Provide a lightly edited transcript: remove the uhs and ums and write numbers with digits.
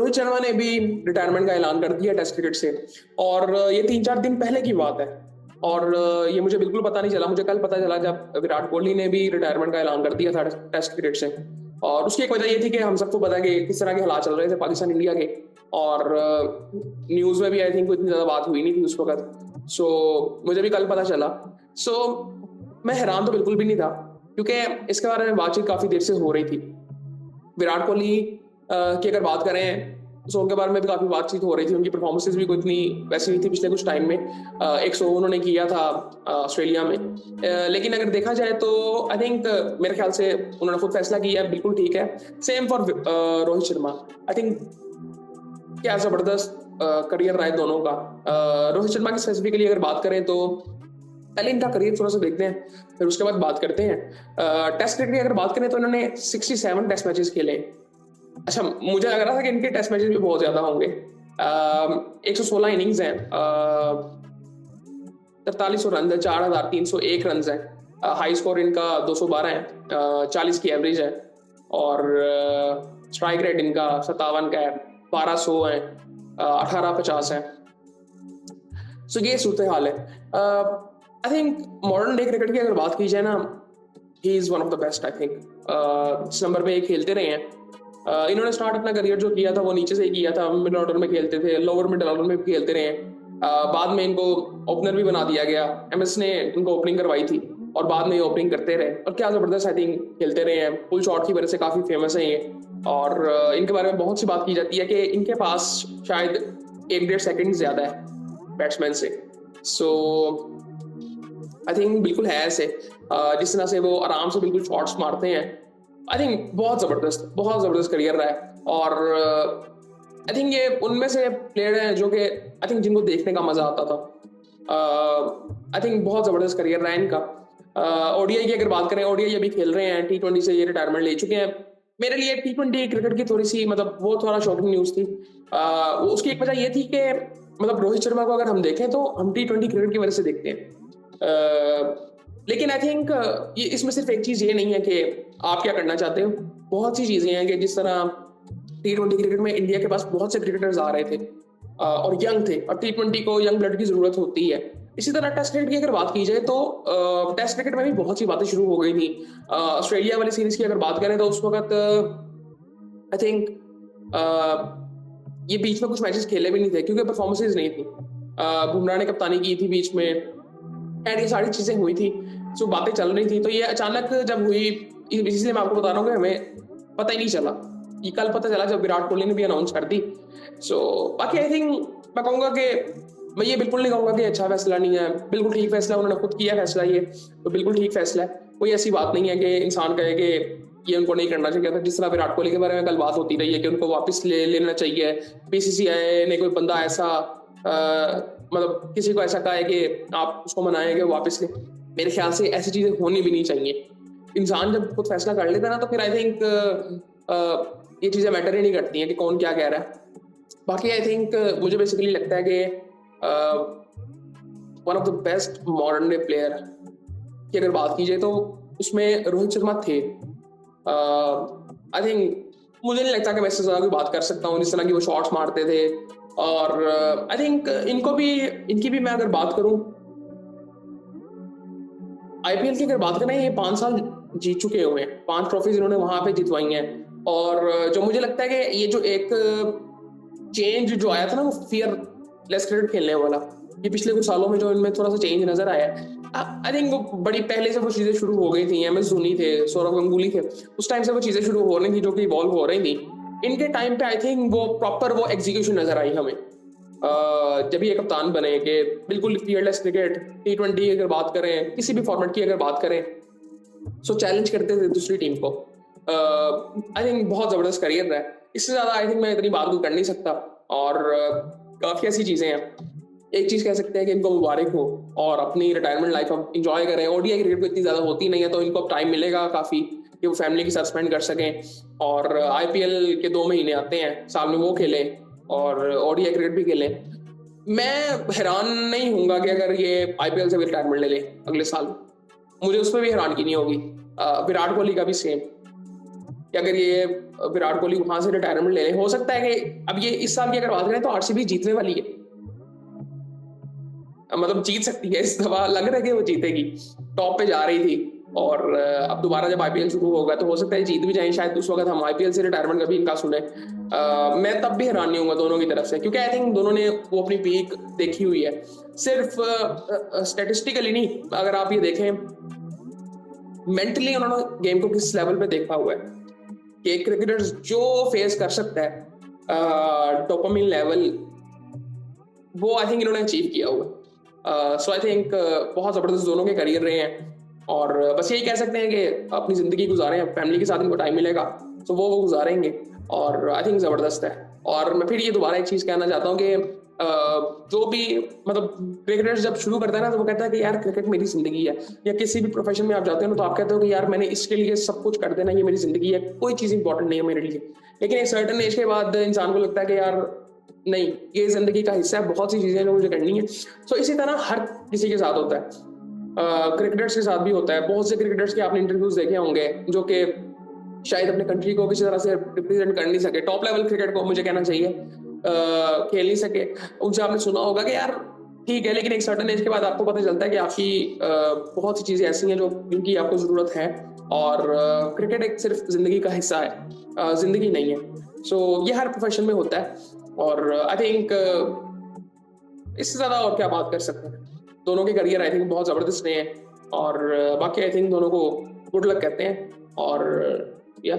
रोहित शर्मा ने भी रिटायरमेंट का ऐलान कर दिया टेस्ट क्रिकेट से। और ये 3-4 दिन पहले की बात है। और ये मुझे बिल्कुल पता नहीं चला, मुझे कल पता चला जब विराट कोहली ने भी रिटायरमेंट का ऐलान कर दिया था टेस्ट क्रिकेट से। और उसकी एक वजह ये थी कि हम सबको पता है कि किस तरह के हालात चल रहे थे पाकिस्तान इंडिया के। और न्यूज़ में भी आई थिंक इतनी ज़्यादा बात हुई नहीं थी उस वक्त। सो मुझे भी कल पता चला। सो मैं हैरान तो बिल्कुल भी नहीं था, क्योंकि इसके बारे में बातचीत काफ़ी देर से हो रही थी। विराट कोहली की अगर बात करें तो उनके बारे में भी काफ़ी बातचीत हो रही थी। उनकी परफॉर्मेंसेज भी कोई इतनी वैसी नहीं थी पिछले कुछ टाइम में। 100 उन्होंने किया था ऑस्ट्रेलिया में। लेकिन अगर देखा जाए तो आई थिंक मेरे ख्याल से उन्होंने खुद फैसला किया, बिल्कुल ठीक है। Same for Rohit Sharma. I think क्या ज़बरदस्त करियर रहा है दोनों का। रोहित शर्मा की स्पेसिफिकली अगर बात करें तो पहले इनका करियर थोड़ा सा देखते हैं, फिर उसके बाद बात करते हैं। टेस्ट क्रिकेट की अगर बात करें तो इन्होंने 67 टेस्ट मैचेस खेले। अच्छा, मुझे लग रहा था कि इनके टेस्ट मैचेस भी बहुत ज्यादा होंगे। 116 इनिंग्स हैं, 4300 रन है, 4301 रन है। हाई स्कोर इनका 212 है, 40 की एवरेज है। और स्ट्राइक रेट इनका 57 का है, 1200 है, 1850 है। सो ये सूरत हाल है। I think modern day cricket की अगर बात की जाए ना, he is one of the best. I think इस नंबर पे खेलते रहे हैं। इन्होंने स्टार्ट अपना करियर जो किया था वो नीचे से ही किया था। मिडिल ऑर्डर में खेलते थे, लोअर मिडिल ऑर्डर में भी खेलते रहे। बाद में इनको ओपनर भी बना दिया गया। एमएस ने इनको ओपनिंग करवाई थी और बाद में ये ओपनिंग करते रहे और क्या ज़बरदस्त आई थिंक खेलते रहे हैं। पुल शॉट की वजह से काफ़ी फेमस है ये। और इनके बारे में बहुत सी बात की जाती है कि इनके पास शायद 1-1.5 सेकेंड ज़्यादा है बैट्समैन से। सो आई थिंक बिल्कुल है ऐसे। जिस तरह से वो आराम से बिल्कुल शॉट्स मारते हैं, आई थिंक बहुत ज़बरदस्त करियर रहा है। और आई थिंक ये उनमें से प्लेयर हैं जो कि आई थिंक जिनको देखने का मज़ा आता था। आई थिंक बहुत ज़बरदस्त करियर रहा है इनका। ओडीआई की अगर बात करें, ओडीआई अभी खेल रहे हैं, T20 से ये रिटायरमेंट ले चुके हैं। मेरे लिए T20 क्रिकेट की थोड़ी सी मतलब वो थोड़ा शॉकिंग न्यूज़ थी। उसकी एक वजह ये थी कि मतलब रोहित शर्मा को अगर हम देखें तो हम T20 क्रिकेट की वजह से देखते हैं। लेकिन आई थिंक ये इसमें सिर्फ एक चीज़ ये नहीं है कि आप क्या करना चाहते हो। बहुत सी चीज़ें हैं कि जिस तरह T20 क्रिकेट में इंडिया के पास बहुत से क्रिकेटर्स आ रहे थे और यंग थे, और T20 को यंग ब्लड की ज़रूरत होती है। इसी तरह टेस्ट क्रिकेट की अगर बात की जाए तो टेस्ट क्रिकेट में भी बहुत सी बातें शुरू हो गई थी। ऑस्ट्रेलिया वाली सीरीज की अगर बात करें तो उस वक्त आई थिंक ये बीच में कुछ मैचेस खेले भी नहीं थे क्योंकि परफॉर्मेंसेज नहीं थी। बुमराह ने कप्तानी की थी बीच में, एंड ये सारी चीज़ें हुई थी। सो बातें चल रही थी, तो ये अचानक जब हुई, इसलिए मैं आपको बता रहा हूँ कि हमें पता ही नहीं चला। ये कल पता चला जब विराट कोहली ने भी अनाउंस कर दी। सो बाकी आई थिंक मैं कहूँगा कि मैं ये बिल्कुल नहीं कहूँगा कि अच्छा फैसला नहीं है, बिल्कुल ठीक फैसला, उन्होंने खुद किया फैसला ये, तो बिल्कुल ठीक फैसला है। कोई ऐसी बात नहीं है कि इंसान कहे कि ये उनको नहीं करना चाहिए था। जिस तरह विराट कोहली के बारे में कल बात होती रही है कि उनको वापस ले लेना चाहिए, बीसीसीआई ने कोई बंदा ऐसा मतलब किसी को ऐसा कहा है कि आप उसको मनाएं कि वापस ले, मेरे ख्याल से ऐसी चीज़ें होनी भी नहीं चाहिए। इंसान जब खुद फैसला कर लेता है ना, तो फिर आई थिंक ये चीज़ें मैटर ही नहीं करती हैं कि कौन क्या कह रहा है। बाकी आई थिंक मुझे बेसिकली लगता है कि one of the best modern day player की अगर बात की जाए तो उसमें रोहित शर्मा थे। आई थिंक मुझे नहीं लगता कि मैं इससे ज़्यादा कोई बात कर सकता हूँ जिस तरह की वो शॉट्स मारते थे। और आई थिंक इनकी भी मैं अगर बात करूँ, आईपीएल की अगर बात करें, ये 5 साल जीत चुके हुए हैं, 5 ट्रॉफीज इन्होंने वहां पे जितवाई हैं। और जो मुझे लगता है कि ये जो एक चेंज जो आया था ना, वो फियरलेस क्रिकेट खेलने वाला, ये पिछले कुछ सालों में जो इनमें थोड़ा सा चेंज नजर आया है। आई थिंक वो बड़ी पहले से वो चीजें शुरू हो गई थी। एमएस धोनी थे, सौरव गंगुली थे, उस टाइम से वो चीजें शुरू हो रही थी जो कि इवॉल्व हो रही थी। इनके टाइम पे आई थिंक वो प्रॉपर वो एग्जीक्यूशन नजर आई हमें जब ये कप्तान बने कि बिल्कुल फियरलेस क्रिकेट। T20 की अगर बात करें, किसी भी फॉर्मेट की अगर बात करें, सो चैलेंज करते थे दूसरी टीम को। आई थिंक बहुत ज़बरदस्त करियर रहा है। इससे ज़्यादा आई थिंक मैं इतनी बात कर नहीं सकता। और काफ़ी ऐसी चीज़ें हैं। एक चीज़ कह सकते हैं कि इनको मुबारक हो और अपनी रिटायरमेंट लाइफ अब इंजॉय करें। ओडीआई क्रिकेट को इतनी ज़्यादा होती नहीं है, तो इनको अब टाइम मिलेगा काफ़ी कि वो फैमिली के साथ स्पेंड कर सकें। और आईपीएल के 2 महीने आते हैं साल में, वो खेलें और ओडीआई क्रिकेट भी खेलें। मैं हैरान नहीं हूँगा कि अगर ये आईपीएल से भी रिटायरमेंट ले लें अगले साल, मुझे उसमें भी हैरान की नहीं होगी। विराट कोहली का भी सेम। कि अगर ये विराट कोहली वहां से रिटायरमेंट ले ले, हो सकता है कि अब ये इस साल की अगर बात करें तो आरसीबी जीतने वाली है, मतलब जीत सकती है इस दफा, लग रहा है कि वो जीतेगी, टॉप पे जा रही थी और अब दोबारा जब आईपीएल शुरू होगा तो हो सकता है जीत भी जाए, शायद उस वक्त हम आईपीएल से रिटायरमेंट कभी इनका सुने। मैं तब भी हैरान नहीं होऊंगा दोनों की तरफ से, क्योंकि आई थिंक दोनों ने वो अपनी पीक देखी हुई है, सिर्फ स्टेटिस्टिकली नहीं, अगर आप ये देखें मेंटली उन्होंने गेम को किस लेवल पे देखा हुआ है कि एक क्रिकेटर जो फेस कर सकता है डोपामिन लेवल, वो आई थिंक इन्होंने अचीव किया हुआ है। सो आई थिंक बहुत ज़बरदस्त दोनों के करियर रहे हैं, और बस यही कह सकते हैं कि अपनी ज़िंदगी गुजारें, फैमिली के साथ इनको टाइम मिलेगा तो वो गुजारेंगे, और आई थिंक ज़बरदस्त है। और मैं फिर ये दोबारा एक चीज़ कहना चाहता हूँ कि जो भी मतलब क्रिकेटर जब शुरू करता है ना तो वो कहता है कि यार क्रिकेट मेरी ज़िंदगी है, या किसी भी प्रोफेशन में आप जाते हो ना तो आप कहते हो कि यार मैंने इसके लिए सब कुछ कर देना, ये मेरी ज़िंदगी है, कोई चीज़ इंपॉर्टेंट नहीं है मेरे लिए। लेकिन एक सर्टन एज के बाद इंसान को लगता है कि यार नहीं, ये जिंदगी का हिस्सा है, बहुत सी चीजें जो मुझे करनी है। सो इसी तरह हर किसी के साथ होता है, क्रिकेटर्स के साथ भी होता है। बहुत से क्रिकेटर्स के आपने इंटरव्यूज देखे होंगे जो कि शायद अपने कंट्री को किसी तरह से रिप्रेजेंट कर नहीं सके, टॉप लेवल क्रिकेट को मुझे कहना चाहिए खेल नहीं सके, उनसे आपने सुना होगा कि यार ठीक है, लेकिन एक सर्टन एज के बाद आपको पता चलता है कि आपकी बहुत सी चीजें ऐसी हैं जो जिनकी आपको जरूरत है, और क्रिकेट एक सिर्फ जिंदगी का हिस्सा है, जिंदगी नहीं है। सो ये हर प्रोफेशन में होता है, और आई थिंक इससे ज्यादा और क्या बात कर सकते हैं। दोनों के करियर आई थिंक बहुत जबरदस्त रहे हैं, और बाकी आई थिंक दोनों को गुड लक कहते हैं, और या